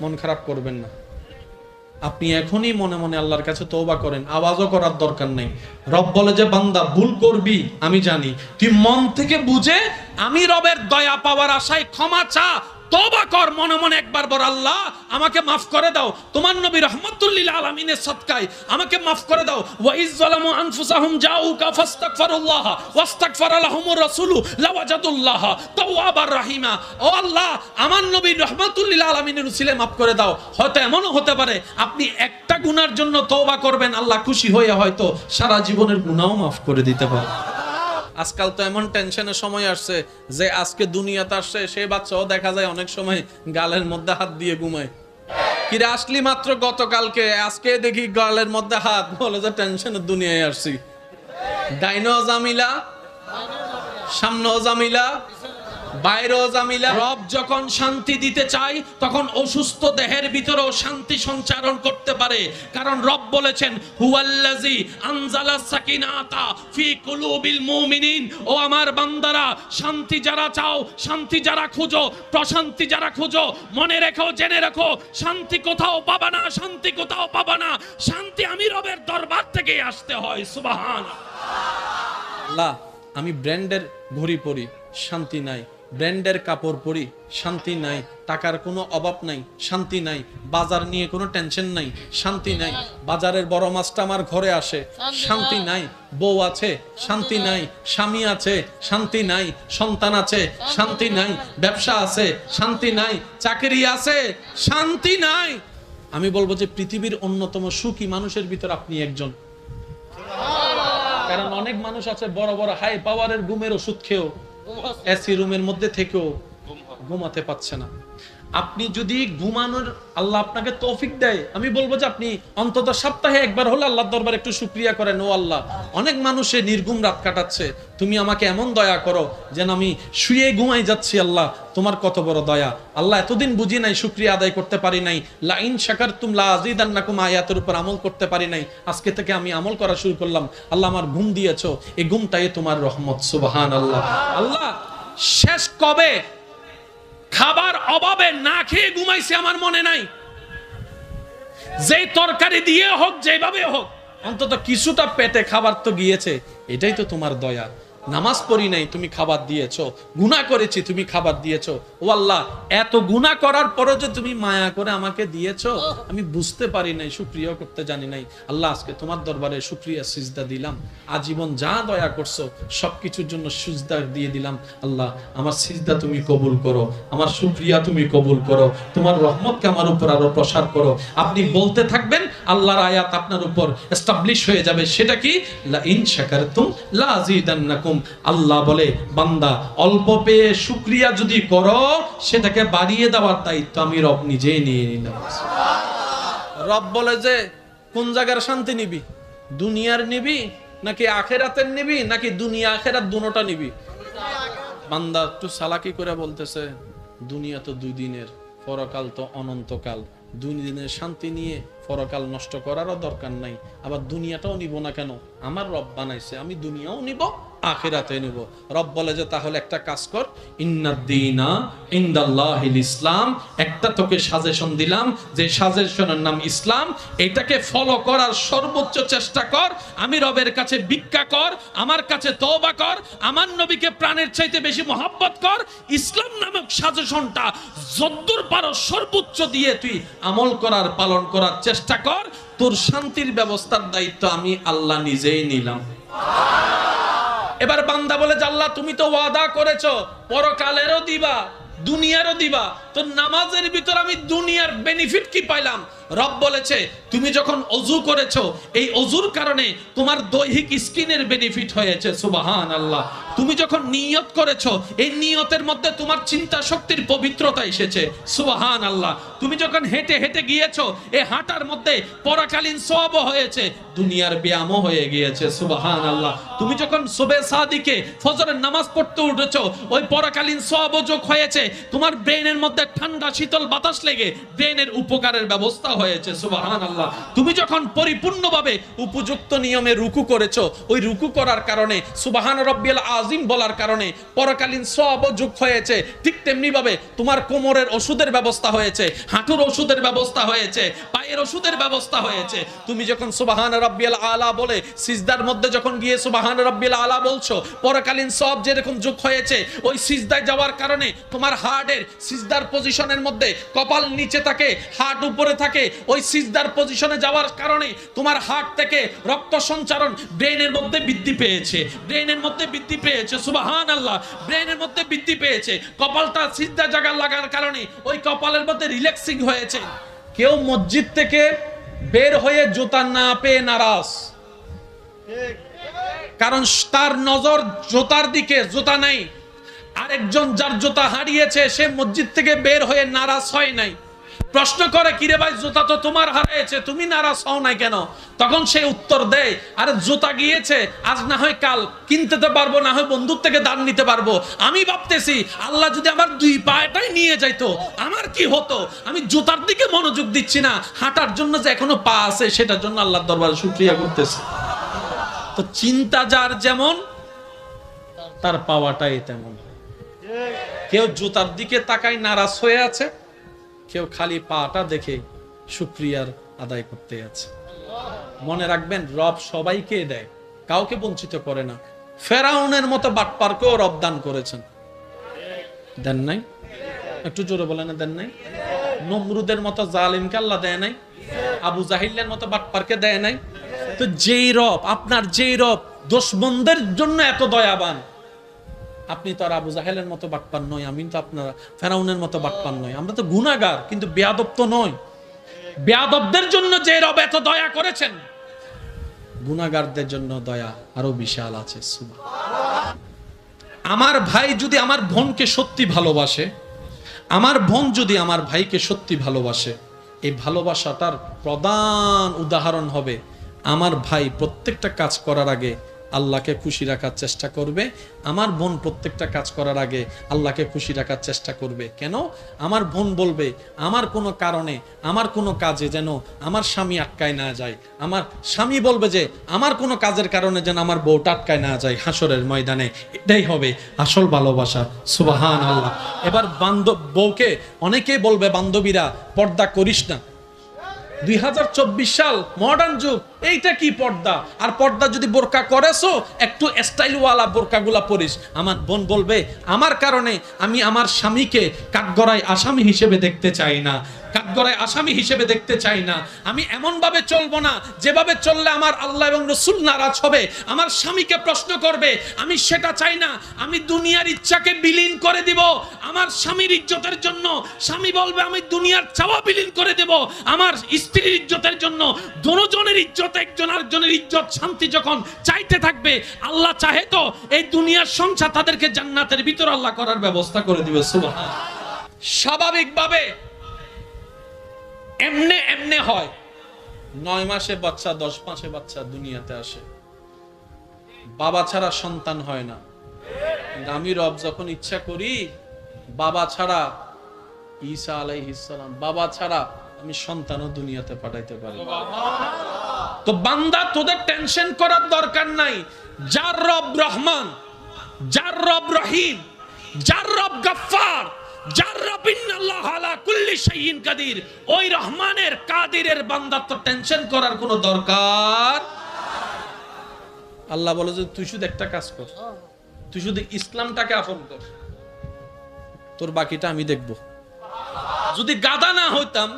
মন খারাপ করবেন না, আপনি এখনই মনে মনে আল্লাহর কাছে তওবা করেন, আওয়াজও করার দরকার নেই। রব বলে যে বান্দা ভুল করবি আমি জানি, তুই মন থেকে বুঝে আমি রবের দয়া পাওয়ার আশায় ক্ষমা চা, তওবা কর মনে মনে একবার বল আল্লাহ আমাকে মাফ করে দাও, তোমার নবী রাহমাতুল লিল আলামিনের সদকায় আমাকে মাফ করে দাও। ওয়া ইজ যালামু আনফুসাহুম জাউকা ফাস্তাগফিরুল্লাহ ওয়াস্তাগফারা লাহুমুর রাসূলু লাওয়াজাদুল্লাহ তাওয়াবার রাহিমা। ও আল্লাহ আমার নবী রাহমাতুল লিল আলামিনের উসিলায় মাফ করে দাও। হয়তো এমনও হতে পারে আপনি একটা গুনার জন্য তওবা করবেন, আল্লাহ খুশি হয়ে হয়তো সারা জীবনের গুনাহও মাফ করে দিতে পারে। আজকাল তো এমন টেনশনের সময় আসছে যে আজকে দুনিয়াতে আসছে সেই বাচ্চাও দেখা যায় অনেক সময় গালের মধ্যে হাত দিয়ে ঘুমায়। কিরে আসলি মাত্র গতকালকে, আজকে দেখি গালের মধ্যে হাত, বলে যে টেনশনের দুনিয়ায় আসছি। ডাইনো জামিলা, সামনেও জামিলা, বাইরেও জামিলা। রব যখন শান্তি দিতে চায় তখন অসুস্থ দেহের ভিতরেও শান্তি সঞ্চারণ করতে পারে, কারণ রব বলেছেন হুয়াল্লাযী আনজালা সাকিনাতা ফি কুলুবিল মুমিনিন। ও আমার বান্দারা, শান্তি যারা চাও, শান্তি যারা খুঁজো, প্রশান্তি যারা খুঁজো, মনে রেখো, জেনে রাখো, শান্তি কোথাও পাবা না, শান্তি কোথাও পাবা না, শান্তি আমি রবের দরবার থেকে আসতে হয়। সুবহানাল্লাহ। আমি ব্র্যান্ডের ঘড়ি পরি, শান্তি নাই, ব্র্যান্ডের কাপড় পরি, শান্তি নাই, টাকার কোনো অভাব নাই, শান্তি নাই, বাজার নিয়ে কোনো টেনশন নাই, শান্তি নাই, বাজারের বড় মাছটা আমার ঘরে আসে, শান্তি নাই, বউ আছে, শান্তি নাই, স্বামী আছে, শান্তি নাই, সন্তান আছে, শান্তি নাই, ব্যবসা আছে, শান্তি নাই, চাকরি আছে, শান্তি নাই। আমি বলবো যে পৃথিবীর অন্যতম সুখী মানুষের ভিতর আপনি একজন। কারণ অনেক মানুষ আছে বড় বড় হাই পাওয়ারের ঘুমের ওষুধ খেয়েও, এসি রুমের মধ্যে থেকেও ঘুমাতে পারছে না। আপনি যদি ঘুমানোর আল্লাহ আপনাকে তৌফিক দেয়, আমি বলবো যে আপনি অন্তত সপ্তাহে একবার হলে আল্লাহর দরবারে একটু শুকরিয়া করেন, ও আল্লাহ অনেক মানুষে নির্ঘুম রাত কাটাচ্ছে, তুমি আমাকে এমন দয়া করো যেন আমি শুয়ে ঘুমাই যাচ্ছি। আল্লাহ তোমার কত বড় দয়া, আল্লাহ এতদিন বুঝি নাই, শুকরিয়া আদায় করতে পারি নাই, লা ইন শাকারতুম লা আযীদান্নাকুম আয়াতের উপর আমল করতে পারি নাই, আজকে থেকে আমি আমল করা শুরু করলাম। আল্লাহ আমার ঘুম দিয়েছো, এই ঘুমটাই তোমার রহমত। সুবহানাল্লাহ। আল্লাহ শেষ কবে খাবার অভাবে না খেয়ে ঘুমাইছে আমার মনে নাই, যেই তরকারি দিয়ে হোক যেভাবে হোক অন্তত কিছুটা পেটে খাবার তো গিয়েছে, এটাই তো তোমার দয়া। নামাজ পড়ি নাই, তুমি খাবার দিয়েছো। গুনাহ করেছি, তুমি খাবার দিয়েছো। ও আল্লাহ, এত গুনাহ করার পরও যে তুমি মায়া করে আমাকে দিয়েছো, আমি বুঝতে পারি নাই, শুকরিয়া করতে জানি নাই। আল্লাহ, আজকে তোমার দরবারে শুকরিয়া সিজদা দিলাম। আজীবন যা দয়া করছো সবকিছুর জন্য সিজদা দিয়ে দিলাম। আল্লাহ, আমার সিজদা তুমি কবুল করো, আমার শুকরিয়া তুমি কবুল করো, তোমার রহমতকে আমার উপর আরো প্রসার করো। আপনি বলতে থাকবেন, আল্লাহর আয়াত আপনার উপর এস্টাবলিশ হয়ে যাবে। সেটা কি? লা ইন শাকারতুম লা আযীদান্নাকুম। আল্লাহ বলে, বান্দা অল্প পেয়ে শুকরিয়া যদি করো, সেটাকে বাড়িয়ে দেওয়ার দায়িত্ব আমি রব নিজেই নিয়ে নিলাম। রব বলে যে, কোন জায়গার শান্তি নিবি? দুনিয়ার নিবি নাকি আখেরাতের নিবি, নাকি দুনিয়া আখেরাত দুটোটা নিবি? বান্দা একটু চালাকি করে বলতেছে, দুনিয়া তো 2 দিনের, পরকাল তো অনন্তকাল। 2 দিনের শান্তি নিয়ে পরকাল নষ্ট করারও দরকার নাই। আবার দুনিয়াটাও নিব না কেন? আমার রব বানাইছে, আমি দুনিয়াও নিব, আখিরাতে নিব। রব বলে যে, তাহলে একটা কাজ কর, ইন্নাদ-দীনা ইনদাল্লাহিল ইসলাম। একটা তোকে সাজেশন দিলাম, যে সাজেশনের নাম ইসলাম। এটাকে ফলো করার সর্বোচ্চ চেষ্টা কর। আমি রবের কাছে ভিক্ষা কর, আমার কাছে তওবা কর, আমার নবীকে প্রাণের চাইতে বেশি মহব্বত কর। ইসলাম নামক সাজেশনটা যদ্দূর পারো সর্বোচ্চ দিয়ে তুই আমল করার, পালন করার চেষ্টা কর। তোর শান্তির ব্যবস্থার দায়িত্ব আমি আল্লাহ নিজেই নিলাম। এবার বান্দা বলে, আল্লাহ তুমি তো ওয়াদা করেছো পরকালেরও দিবা, দুনিয়ারও দিবা, তো নামাজের ভিতর আমি দুনিয়ার বেনিফিট কি পাইলাম? রব বলেছে, তুমি যখন ওযু করেছো, এই ওযুর কারণে তোমার দৈহিক স্কিনের বেনিফিট হয়েছে। সুবহানাল্লাহ। তুমি যখন নিয়ত করেছো, এই নিয়তের মধ্যে তোমার চিন্তা শক্তির পবিত্রতা এসেছে। সুবহানাল্লাহ। তুমি যখন হেঁটে হেঁটে গিয়েছো, এই হাঁটার মধ্যে পরকালীন সওয়াব হয়েছে, দুনিয়ার ব্যায়ামও হয়ে গিয়েছে। সুবহানাল্লাহ। তুমি যখন সুবহে সাদিকে ফজরের নামাজ পড়তে উঠেছো, ওই পরকালীন সওয়াব যোগ হয়েছে, তোমার ব্রেনের মধ্যে ঠান্ডা শীতল বাতাস লেগে ব্রেনের উপকারের ব্যবস্থা হয়েছে। সুবহানাল্লাহ। তুমি যখন পরিপূর্ণভাবে উপযুক্ত নিয়মে রুকু করেছো, ওই রুকু করার কারণে, সুবহান রাব্বিয়াল আযীম বলার কারণে পরকালীন সওয়াব যোগ হয়েছে। ঠিক তেমনি ভাবে তোমার কোমরের ওষুধের ব্যবস্থা হয়েছে, হাঁটুর ওষুধের ব্যবস্থা হয়েছে, পায়ের ওষুধের ব্যবস্থা হয়েছে। তুমি যখন সুবহান রাব্বিয়াল আলা বলে সিজদার মধ্যে যখন গিয়ে সুবহান রাব্বিয়াল আলা বলছো, পরকালীন সওয়াব যেরকম যোগ হয়েছে, ওই সিজদায় যাওয়ার কারণে তোমার হার্টের সিজদার পজিশনের মধ্যে কপাল নিচে থাকে, হার্ট উপরে থাকে। ওই সিজদার পজিশনে যাওয়ার কারণে তোমার হার্ট থেকে রক্ত সঞ্চারণ ব্রেনের মধ্যে বৃদ্ধি পেয়েছে, ব্রেনের মধ্যে বৃদ্ধি পেয়েছে। সুবহানাল্লাহ। ব্রেনের মধ্যে বৃদ্ধি পেয়েছে। কপালটা সিজদা জায়গা লাগার কারণে ওই কপালের মধ্যে রিল্যাক্সিং হয়েছে। কেউ মসজিদ থেকে বের হয়ে জুতা না পেয়ে নারাজ, কারণ তার নজর জুতার দিকে, জুতা নাই। আরেকজন যার জুতা হারিয়েছে, সে মসজিদ থেকে বের হয়ে নারাজ হয় নাই। প্রশ্ন করে, কিরে ভাই, জুতা তো তোমার হারিয়েছে, তুমি নারাজ হও নাই কেন? তখন সে উত্তর দেয়, আরে জুতা গিয়েছে, আজ না হয় কাল কিনতে তো পারবো, না হয় বন্ধুর থেকে দান নিতে পারবো। আমি ভাবতেছি, আল্লাহ যদি আমার 2 পাটাই নিয়ে যাইতো আমার কি হতো? আমি জুতার দিকে মনোযোগ দিচ্ছি না, হাঁটার জন্য যে এখনো পা আছে সেটার জন্য আল্লাহর দরবারে শুকরিয়া করতেছি। তো চিন্তা যার যেমন, তার পাওয়াটাই তেমন। কেউ জুতার দিকে তাকায় নারাজ হয়ে আছে, কেউ খালি পাটা দেখে শুকরিয়ার আদায় করতে আছে। মনে রাখবেন, রব সবাইকে দেয়, কাউকে বঞ্চিত করে না। ফেরাউনের মতো বাটপারকেও রব দান করেছেন, দেন নাই? একটু জোরে বলেন, দেন নাই? নমরুদের মতো জালিমকে আল্লাহ দেয় নাই? আবু জাহিলের মতো বাটপারকে দেয় নাই? তো যেই রব, আপনার যেই রব দুশমনদের জন্য এত দয়াবান, আপনি তো আর আবু জাহেলের মতো বাটপার নয়, আমি তো আপনার ফেরাউনের মতো বাটপার নয়। আমরা তো গুনাহগার, কিন্তু বেয়াদব তো নয়। বেয়াদবদের জন্য যে রব এত দয়া করেছেন, গুনাহগারদের জন্য দয়া আরো বিশাল আছে। আমার ভাই যদি আমার বোনকে সত্যি ভালোবাসে, আমার বোন যদি আমার ভাইকে সত্যি ভালোবাসে, এই ভালোবাসাটার প্রধান উদাহরণ হবে, আমার ভাই প্রত্যেকটা কাজ করার আগে আল্লাহকে খুশি রাখার চেষ্টা করবে, আমার বোন প্রত্যেকটা কাজ করার আগে আল্লাহকে খুশি রাখার চেষ্টা করবে। কেন? আমার বোন বলবে, আমার কোনো কারণে, আমার কোনো কাজে যেন আমার স্বামী আটকায় না যায়। আমার স্বামী বলবে যে আমার কোনো কাজের কারণে যেন আমার বউটা আটকায় না যায় হাসরের ময়দানে। এটাই হবে আসল ভালোবাসা। সুবহানাল্লাহ। এবার বউকে অনেকেই বলবে, বান্ধবীরা, পর্দা করিস না, 2024 সাল, মডার্ন যুগ, এইটা কি পর্দা? আর পর্দা যদি বোরকা করেছো, একটু স্টাইলওয়ালা বোরকাগুলা পরিস। আমার বোন বলবে, আমার কারণে আমি আমার স্বামীকে কাঠগড়ায় আসামি হিসেবে দেখতে চাই না, কাঠগড়ায় আসামি হিসেবে দেখতে চাই না। আমি এমন ভাবে চলবো না যেভাবে চললে আমার আল্লাহ এবং রাসূল নারাজ হবে, আমার স্বামীকে প্রশ্ন করবে। আমি সেটা চাই না। আমি দুনিয়ার ইচ্ছাকে বিলীন করে দিব আমার স্বামীর ইজ্জতের জন্য। স্বামী বলবে আমি দুনিয়ার চাওয়া বিলীন করে দেব আমার স্ত্রীর ইজ্জতের জন্য। দুজনের ইজ্জত, একজন আরেকজনের ইজ্জত, শান্তি যখন চাইতে থাকবে, আল্লাহ চাহে তো এই দুনিয়ার সংসার তাদেরকে জান্নাতের ভিতর আল্লাহ করার ব্যবস্থা করে দিবে। সুবহানাল্লাহ। স্বাভাবিকভাবে এমনে এমনে হয়। 9 মাসে বাচ্চা, 10 মাসে বাচ্চা দুনিয়াতে আসে। বাবা ছাড়া সন্তান হয় না। আমি রব যখন ইচ্ছা করি, বাবা ছাড়া, ঈসা আলাইহিস সালাম, বাবা ছাড়া আমি সন্তানও দুনিয়াতে পাঠাইতে পারি। তো বান্দা, তোদের টেনশন করার দরকার নাই। যার রব রহমান, যার রব রহিম, যার রব গফফার, যার রব ইন্নাল্লাহ আলা কুল্লি শাইইন কাদির, ওই রহমানের কাদিরের বান্দা তো টেনশন করার কোনো দরকার। আল্লাহ বলে যে তুই শুধু একটা কাজ কর, তুই শুধু ইসলামটাকে আপন কর, তোর বাকিটা আমি দেখব। যদি গাদা না হইতাম,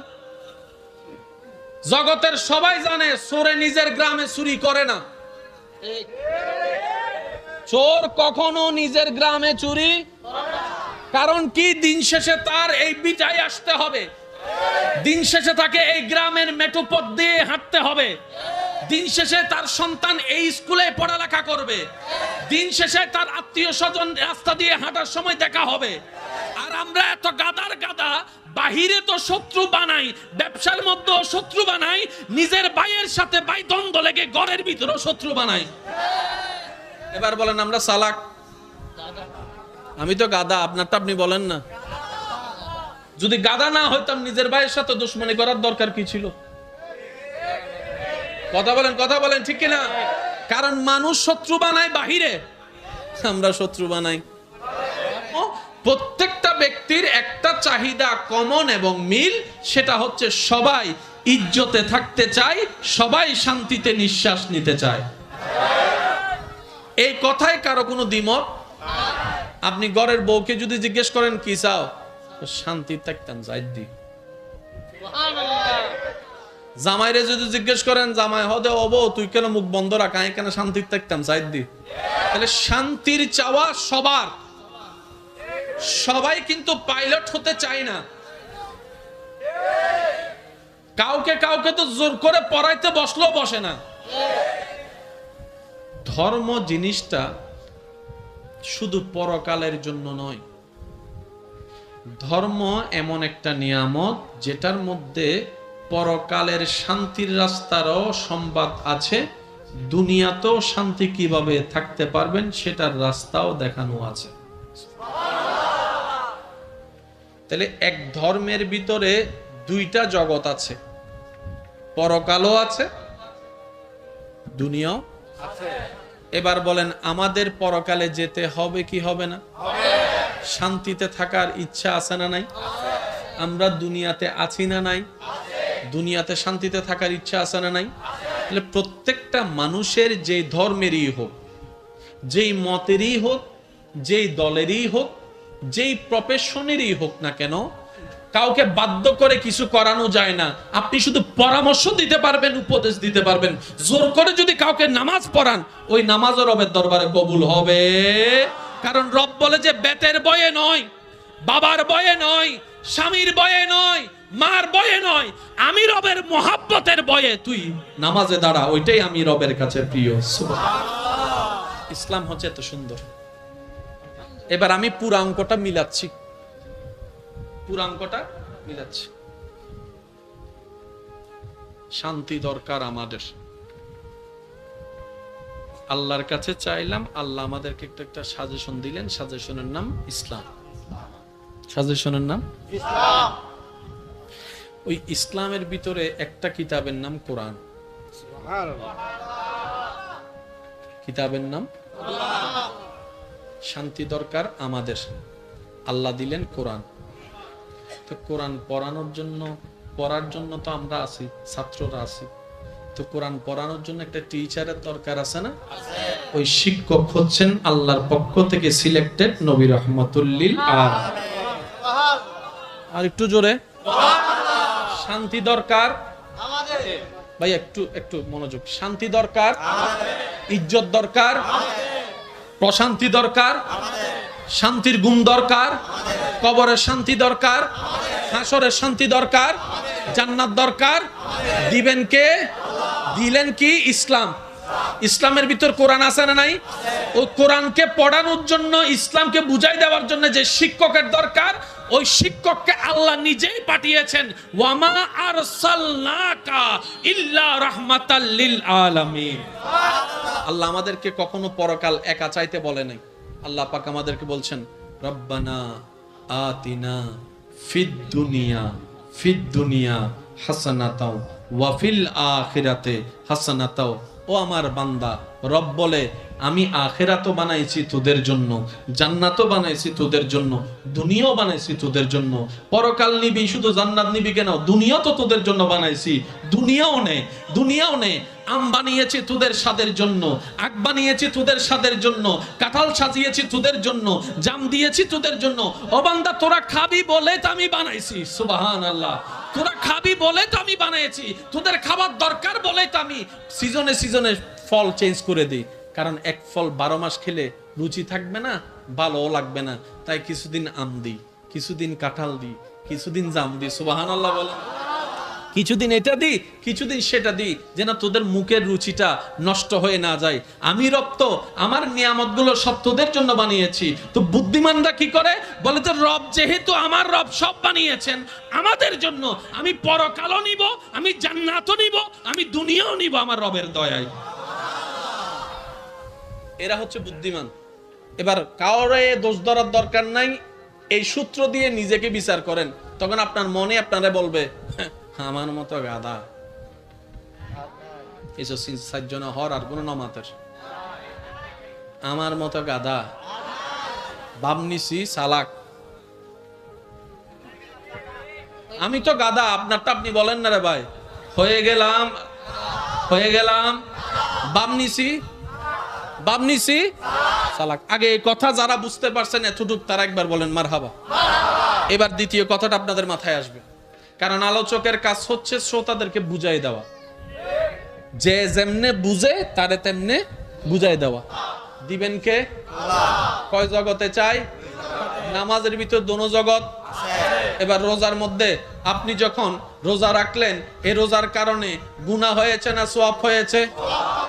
জগতের সবাই জানে চোরে নিজের গ্রামে চুরি করে না। চোর কখনো নিজের গ্রামে চুরি, কারণ কি? দিন শেষে তার এই বিটায় আসতে হবে, দিন শেষে তাকে এই গ্রামের মেঠো পথ দিয়ে হাঁটতে হবে, দিন শেষে তার সন্তান এই স্কুলে পড়ালেখা করবে, দিন শেষে তার আত্মীয় স্বজন রাস্তা দিয়ে হাঁটার সময় দেখা হবে। আর আমরা এত গাদার গাদা, বাহিরে তো শত্রু বানাই, ব্যবসার মধ্যেও শত্রু বানাই, নিজের ভাইয়ের সাথে ভাই দ্বন্দ্ব লেগে ঘরের ভিতরেও শত্রু বানাই। এবার বলেন আমরা চালাক? আমি তো গাদা, আপনারটা আপনি বলেন না। যদি গাদা না হইতাম, নিজের ভাইয়ের সাথে দুশ্মনী করার দরকার কি ছিল? কথা বলেন, কথা বলেন, ঠিক কিনা? কারণ মানুষ শত্রু বানায় বাহিরে, আমরা শত্রু বানাই। প্রত্যেকটা ব্যক্তির একটা চাহিদা কমন এবং মিল, সেটা হচ্ছে সবাই ইজ্জতে থাকতে চায়, সবাই শান্তিতে নিঃশ্বাস নিতে চায়। এই কথায় কারো কোনো দ্বিমত? আপনি ঘরের বউকে যদি জিজ্ঞেস করেন কি চাও, শান্তি থাকতাম যাইদি। জামাইরে যদি জিজ্ঞেস করেন জামাই হদে অবো তুই কেন মুখ বন্ধ রাখা, কেন শান্তি থাকতাম যাইদি। তাহলে শান্তির চাওয়া সবার, সবাই কিন্তু পাইলট হতে চায় না। কাউকে কাউকে তো জোর করে পড়াইতে বসলেও বসে না। ধর্ম জিনিসটা শুধু পরকালের জন্য নয়। ধর্ম এমন একটা নিয়ামত যেটার মধ্যে পরকালের শান্তির রাস্তারও সংবাদ আছে, দুনিয়াতেও শান্তি কিভাবে থাকতে পারবেন সেটার রাস্তাও দেখানো আছে। তাহলে এক ধর্মের ভিতরে দুইটা জগৎ আছে, পরকালও আছে, দুনিয়াও আছে। এবার বলেন আমাদের পরকালে যেতে হবে কি হবে না? শান্তিতে থাকার ইচ্ছা আছে না নাই? আমরা দুনিয়াতে আছি না নাই? দুনিয়াতে শান্তিতে থাকার ইচ্ছা আছে না নাই? তাহলে প্রত্যেকটা মানুষের যেই ধর্মেরই হোক, যেই মতেরই হোক, যেই দলেরই হোক, যেই প্রফেশনেরই হোক না কেন, কাউকে বাধ্য করে কিছু করানো যায় না। আপনি শুধু পরামর্শ দিতে পারবেন, উপদেশ দিতে পারবেন। জোর করে যদি কাউকে নামাজ পড়ান, ওই নামাজও রবের দরবারে কবুল হবে। কারণ রব বলে যে বেতের বয়ে নয়, বাবার বয়ে নয়, স্বামীর বয়ে নয়, মার বয়ে নয়, আমি রবের মোহাব্বতের বয়ে তুই নামাজে দাঁড়া, ওইটাই আমি রবের কাছে প্রিয়। সুবহানাল্লাহ। ইসলাম হচ্ছে এত সুন্দর। এবার আমি পুরা অঙ্কটা মিলাচ্ছি, পুরা অঙ্কটা মিলাচ্ছি। শান্তি দরকার আমাদের, আল্লাহর কাছে চাইলাম, আল্লাহ আমাদেরকে একটা সাজেশন দিলেন, সাজেশনের নাম ইসলাম। সাজেশনের নাম ইসলাম। ওই ইসলামের ভিতরে একটা কিতাবের নাম কোরআন। কিতাবের নাম কোরআন। শান্তি দরকার আমাদের, আল্লাহ দিলেন কোরআন। তো কোরআন পড়ানোর জন্য পড়ার জন্য তো আমরা আছি, ছাত্ররা আছি, তো কোরআন পড়ানোর জন্য একটা টিচারের দরকার আছে না? ওই শিক্ষক হচ্ছেন আল্লাহর পক্ষ থেকে সিলেক্টেড নবী রহমাতুল লিল আলামিন। আর একটু জোরে শান্তি দরকার আমাদের। ভাই একটু একটু মনোযোগ। শান্তি দরকার আমাদের, ইজ্জত দরকার আমাদের, প্রশান্তি দরকার আমাদের, শান্তির ঘুম দরকার আমাদের, কবরের শান্তি দরকার আমাদের, হাসরের শান্তি দরকার আমাদের, জান্নাত দরকার আমাদের। দিবেন কে? দিলেন কি? ইসলাম। ইসলামের ভিতর কোরআন আছে না নাই? ওই কোরআনকে পড়ানোর জন্য, ইসলামকে বুঝাই দেওয়ার জন্য যে শিক্ষকের দরকার, ওই শিক্ষককে আল্লাহ নিজেই পাঠিয়েছেন। ওয়ামা আরসালনাকা ইল্লা রাহমাতাল লিল আলামিন। আল্লাহ আমাদেরকে কখনো পরকাল একা চাইতে বলে নাই। আল্লাহ পাক আমাদেরকে বলছেন, রব্বানা আতিনা ফিদ দুনিয়া হাসানাতাও ওয়া ফিল আখিরাতে হাসানাতাও। ও আমার বান্দা, রব বলে আমি আখিরাতও বানাইছি তোদের জন্য, জান্নাতও বানাইছি তোদের জন্য, দুনিয়াও বানাইছি তোদের জন্য। পরকাল নিবি, শুধু জান্নাত নিবি কেন? দুনিয়া তো তোদের জন্য বানাইছি, দুনিয়াও নে। আম বানিয়েছি তোদের স্বাদের জন্য, আগ বানিয়েছি তোদের স্বাদের জন্য, কাঁঠাল সাজিয়েছি তোদের জন্য, জাম দিয়েছি তোদের জন্য। ও বান্দা, তোরা খাবি বলে তো আমি বানাইছি। সুবহানাল্লাহ। তোরা খাবি বলে তো আমি বানিয়েছি, তোদের খাবার দরকার বলে তো আমি সিজনে ফল চেঞ্জ করে দিই। কারণ এক ফল 12 মাস খেলে রুচি থাকবে না, ভালোও লাগবে না। তাই কিছুদিন আম দিই, কিছুদিন কাঁঠাল দিই, কিছুদিন জাম দিই। সুবহানাল্লাহ বলেন। কিছুদিন এটা দিই, কিছুদিন সেটা দিই, যেন তোদের মুখের রুচিটা নষ্ট হয়ে না যায়। আমি রব তো আমার নিয়ামতগুলো সব তোদের জন্য বানিয়েছি। তো বুদ্ধিমানরা কি করে? বলে তো রব যেহেতু আমার রব সব বানিয়েছেন আমাদের জন্য, আমি পরকালও নিব, আমি জান্নাতও নিব, আমি দুনিয়াও নিব আমার রবের দয়ায়। এরা হচ্ছে বুদ্ধিমান। এবার কাউরে দোষ ধরার দরকার নাই, এই সূত্র দিয়ে নিজেকে বিচার করেন, তখন আপনার মনে আপনারা বলবে আমার মতো গাধা। এসব সাজ্জনা হর আর কোন নমাতের আমার মতো গাধা ভাবনিছি চালাক। আমি তো গাধা, আপনারটা আপনি বলেন না রে ভাই। হয়ে গেলাম ভাবনিছি চালাক। আগে এই কথা যারা বুঝতে পারছেন এতটুক, তারা একবার বলেন মারহাবা। এবার দ্বিতীয় কথাটা আপনাদের মাথায় আসবে, কারণ আলোচকের কাজ হচ্ছে শ্রোতাদেরকে বুঝাই দেওয়া। যে যেমনে বুঝে তারে তেমনে বুঝাই দেওয়া। দিবেন কে? কয় জগতে চাই? নামাজের ভিতর দোনো জগৎ। এবার রোজার মধ্যে আপনি যখন রোজা রাখলেন, এই রোজার কারণে গুনাহ হয়েছে না সওয়াব হয়েছে?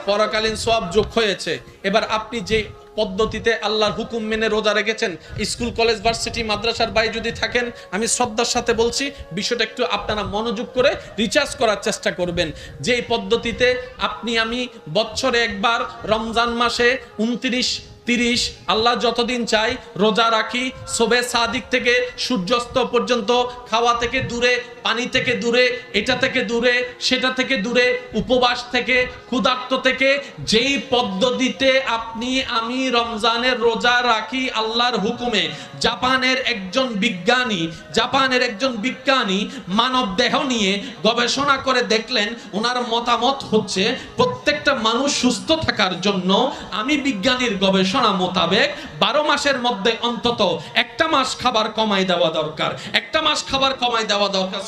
পরকালীন সওয়াব যোগ হয়েছে। এবার আপনি যে পদ্ধতিতে আল্লাহর হুকুম মেনে রোজা রেখেছেন, স্কুল কলেজ ভার্সিটি মাদ্রাসার বাইরে যদি থাকেন, আমি শ্রদ্ধার সাথে বলছি বিষয়টা একটু আপনারা মনোযোগ করে রিচার্জ করার চেষ্টা করবেন। যে পদ্ধতিতে আপনি আমি বছরে একবার রমজান মাসে 29, 30 আল্লাহ যতদিন চাই রোজা রাখি, শবে সাদিক থেকে সূর্যাস্ত পর্যন্ত, খাওয়া থেকে দূরে, পানি থেকে দূরে, এটা থেকে দূরে, সেটা থেকে দূরে, উপবাস থেকে, ক্ষুধার্ত থেকে, যেই পদ্ধতিতে আপনি আমি রমজানের রোজা রাখি আল্লাহর হুকুমে, জাপানের একজন বিজ্ঞানী মানব দেহ নিয়ে গবেষণা করে দেখলেন, ওনার মতামত হচ্ছে প্রত্যেকটা মানুষ সুস্থ থাকার জন্য আমি বিজ্ঞানীর গবেষণা মোতাবেক 12 মাসের মধ্যে অন্তত একটা মাস খাবার কমাই দেওয়া দরকার।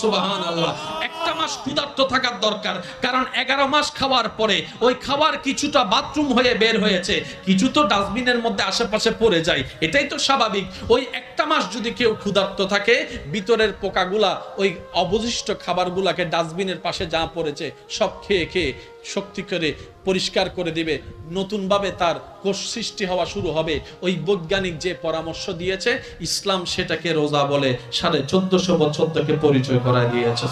সুবহানাল্লাহ। একটা মাস ক্ষুধার্ত থাকার দরকার, কারণ 11 মাস খাওয়ার পরে ওই খাবার কিছুটা বাথরুম হয়ে বের হয়েছে, কিছু তো ডাস্টবিনের মধ্যে আশেপাশে পড়ে যায়, এটাই তো স্বাভাবিক। ওই একটা মাস যদি কেউ ক্ষুধার্ত থাকে, ভিতরের পোকাগুলা ওই অবশিষ্ট খাবারগুলাকে ডাস্টবিনের পাশে যা পড়েছে সব খেয়ে শক্তি করে পরিষ্কার করে দিবে, নতুন ভাবে তার কোষ সৃষ্টি হওয়া শুরু হবে। ওই বৈজ্ঞানিক যে পরামর্শ দিয়েছে, ইসলাম সেটাকে রোজা বলে 1450 বছর থেকে পরিচয় করায় দিয়েছে।